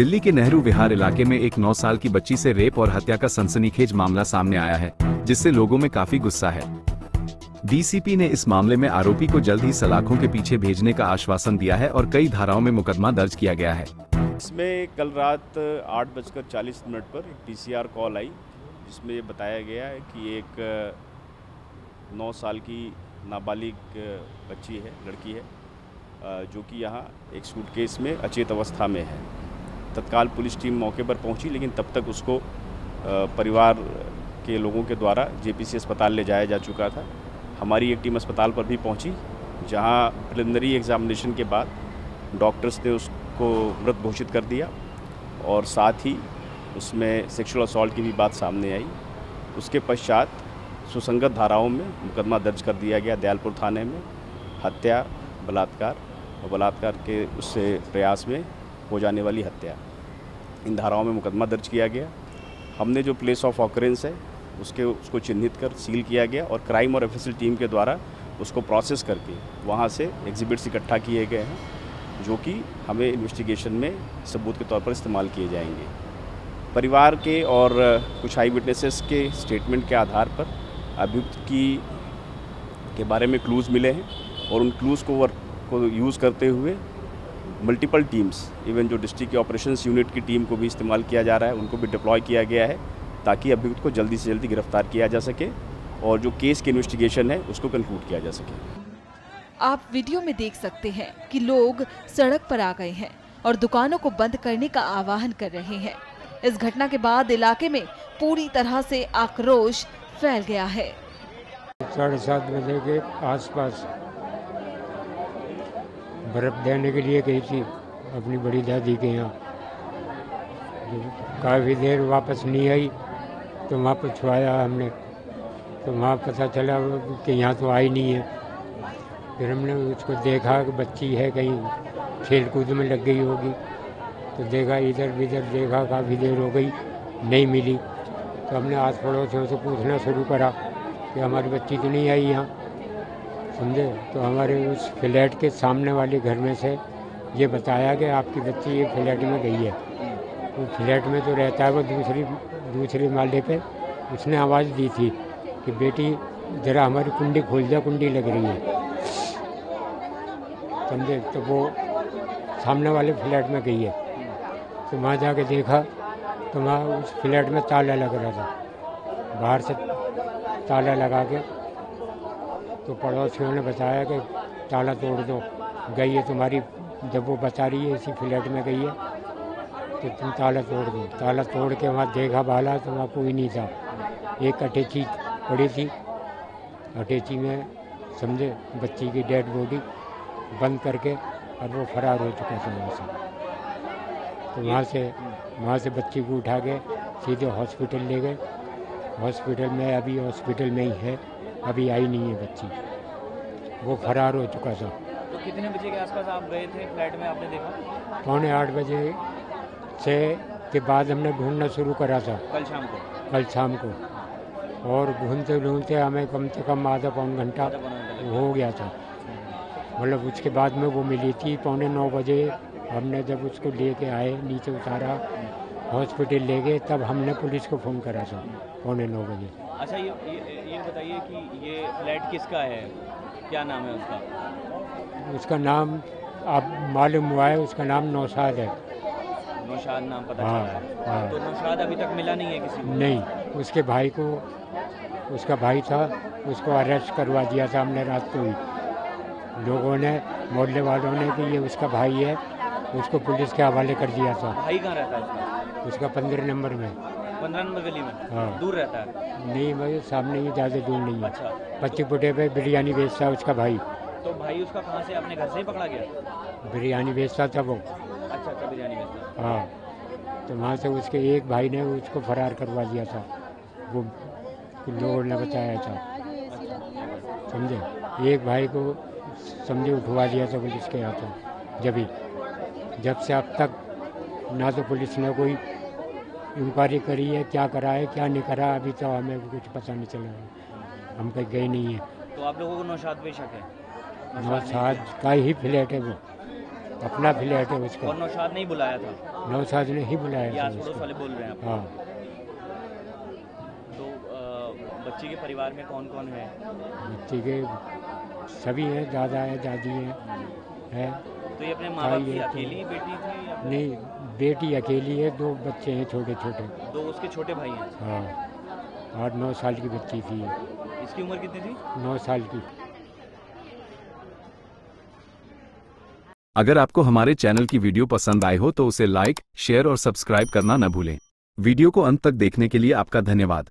दिल्ली के नेहरू विहार इलाके में एक 9 साल की बच्ची से रेप और हत्या का सनसनीखेज मामला सामने आया है, जिससे लोगों में काफी गुस्सा है। डीसीपी ने इस मामले में आरोपी को जल्द ही सलाखों के पीछे भेजने का आश्वासन दिया है और कई धाराओं में मुकदमा दर्ज किया गया है। इसमें कल रात 8:40 पर एक पीसीआर कॉल आई, जिसमें ये बताया गया है कि एक 9 साल की नाबालिग बच्ची है, लड़की है, जो कि यहाँ एक सूटकेस में अचेत अवस्था में है। तत्काल पुलिस टीम मौके पर पहुंची, लेकिन तब तक उसको परिवार के लोगों के द्वारा जेपीसी अस्पताल ले जाया जा चुका था। हमारी एक टीम अस्पताल पर भी पहुंची, जहां प्रिलिमिनरी एग्जामिनेशन के बाद डॉक्टर्स ने उसको मृत घोषित कर दिया और साथ ही उसमें सेक्सुअल असॉल्ट की भी बात सामने आई। उसके पश्चात सुसंगत धाराओं में मुकदमा दर्ज कर दिया गया दयालपुर थाने में, हत्या, बलात्कार और बलात्कार के उससे प्रयास में हो जाने वाली हत्या, इन धाराओं में मुकदमा दर्ज किया गया। हमने जो प्लेस ऑफ ऑकरेंस है उसको चिन्हित कर सील किया गया और क्राइम और एफएसएल टीम के द्वारा उसको प्रोसेस करके वहाँ से एग्जिबिट्स इकट्ठा किए गए हैं, जो कि हमें इन्वेस्टिगेशन में सबूत के तौर पर इस्तेमाल किए जाएंगे। परिवार के और कुछ आई विटनेसेस के स्टेटमेंट के आधार पर अभियुक्त के बारे में क्लूज़ मिले हैं और उन क्लूज़ को यूज़ करते हुए मल्टीपल टीम्स, इवन जो डिस्ट्रिक्ट की ऑपरेशंस यूनिट की टीम को भी इस्तेमाल किया जा रहा है, उनको भी डिप्लॉय किया गया है, ताकि अभियुक्त को जल्दी से जल्दी गिरफ्तार किया जा सके और जो केस की इन्वेस्टिगेशन है उसको कंक्लूड किया जा सके। आप वीडियो में देख सकते हैं कि लोग सड़क पर आ गए हैं और दुकानों को बंद करने का आह्वान कर रहे हैं। इस घटना के बाद इलाके में पूरी तरह से आक्रोश फैल गया है। 7:30 बजे के आसपास बर्फ़ देने के लिए गई थी अपनी बड़ी दादी के यहाँ। काफ़ी देर वापस नहीं आई तो वहाँ पूछवाया हमने, तो वहाँ पता चला कि यहाँ तो आई नहीं है। फिर हमने उसको देखा कि बच्ची है, कहीं खेल कूद में लग गई होगी, तो देखा, इधर उधर देखा, काफ़ी देर हो गई, नहीं मिली। तो हमने आस पड़ोसियों से पूछना शुरू करा कि हमारी बच्ची तो नहीं आई यहाँ, समझे। तो हमारे उस फ्लैट के सामने वाले घर में से ये बताया कि आपकी बच्ची ये फ्लैट में गई है। वो फ्लैट में तो रहता है, वो दूसरे माले पे। उसने आवाज़ दी थी कि बेटी ज़रा हमारी कुंडी खोल जा, कुंडी लग रही है, समझे। तो वो सामने वाले फ्लैट में गई है। तो वहाँ जाके देखा तो वहाँ उस फ्लैट में ताला लग रहा था, बाहर से ताला लगा के। तो पड़ोसियों ने बताया कि ताला तोड़ दो, गई है तुम्हारी, जब वो बता रही है इसी फ्लैट में गई है, तो तुम ताला तोड़ दो। ताला तोड़ के वहाँ देखा बाला, तो वहाँ कोई नहीं था। एक अटैची पड़ी थी, अटैची में समझे बच्ची की डेड बॉडी बंद करके और वो फरार हो चुका था वहाँ से। तो वहाँ से बच्ची को उठा के सीधे हॉस्पिटल ले गए। हॉस्पिटल में अभी हॉस्पिटल में ही है, अभी आई नहीं है बच्ची, वो फरार हो चुका था। तो कितने बजे के आसपास आप गए थे फ्लैट में, आपने देखा? 7:45 बजे से के बाद हमने ढूंढना शुरू करा था, कल शाम को। और ढूंढते ढूंढते हमें कम से कम आधा पौन घंटा हो गया था। मतलब उसके बाद में वो मिली थी 8:45 बजे। हमने जब उसको लेके आए, नीचे उतारा, हॉस्पिटल ले गए, तब हमने पुलिस को फ़ोन करा था 8:45 बजे। अच्छा, ये बताइए कि ये फ्लैट किसका है, क्या नाम है उसका? उसका नाम अब मालूम हुआ है, उसका नाम नौशाद है। नौशाद नाम पता चला है? हाँ। तो नौशाद अभी तक मिला नहीं है किसी को? नहीं, उसके भाई को, उसका भाई था, उसको अरेस्ट करवा दिया था हमने रात को ही। लोगों ने, मोहल्ले वालों ने कि ये उसका भाई है, उसको पुलिस के हवाले कर दिया था। भाई कहाँ रहता है उसका 15 नंबर में। 15 नंबर गली में? हाँ। दूर रहता है? नहीं भाई, सामने ही, ज़्यादा दूर नहीं है। अच्छा। 25 फुटे पे बिरयानी बेचता है उसका भाई। तो भाई उसका कहाँ से, अपने घर से ही पकड़ा गया? बिरयानी बेचता था वो। अच्छा, बिरयानी बेचता। हाँ, तो वहाँ से उसके एक भाई ने उसको फरार करवा दिया था, वो लोगों ने बताया था, समझे। एक भाई को समझे उठवा दिया था पुलिस के हाथों। जब से अब तक ना तो पुलिस ने कोई इंक्वायरी करी है, क्या करा है क्या नहीं करा, अभी तो हमें कुछ पता नहीं चला है, हम कहीं गए नहीं है। तो आप लोगों को नौशाद पे शक है? नौशाद का ही फ्लैट है वो। अपना फ्लैट है उसका। और नौशाद नहीं बुलाया था? नौशाद ने ही ये बुलाया था आस पड़ोस उसको। वाले बोल रहे हैं आप? हाँ। तो बच्ची के परिवार में कौन कौन है? बच्चे के सभी हैं, दादा है, दादी है। तो ये अपने माँ बाप की है, अकेली बेटी थी या नहीं, बेटी अकेली है, 2 बच्चे हैं छोटे छोटे। 2 उसके छोटे भाई हैं? हाँ, 8-9 साल की बच्ची थी। इसकी उम्र कितनी थी? 9 साल की। अगर आपको हमारे चैनल की वीडियो पसंद आई हो तो उसे लाइक, शेयर और सब्सक्राइब करना न भूलें। वीडियो को अंत तक देखने के लिए आपका धन्यवाद।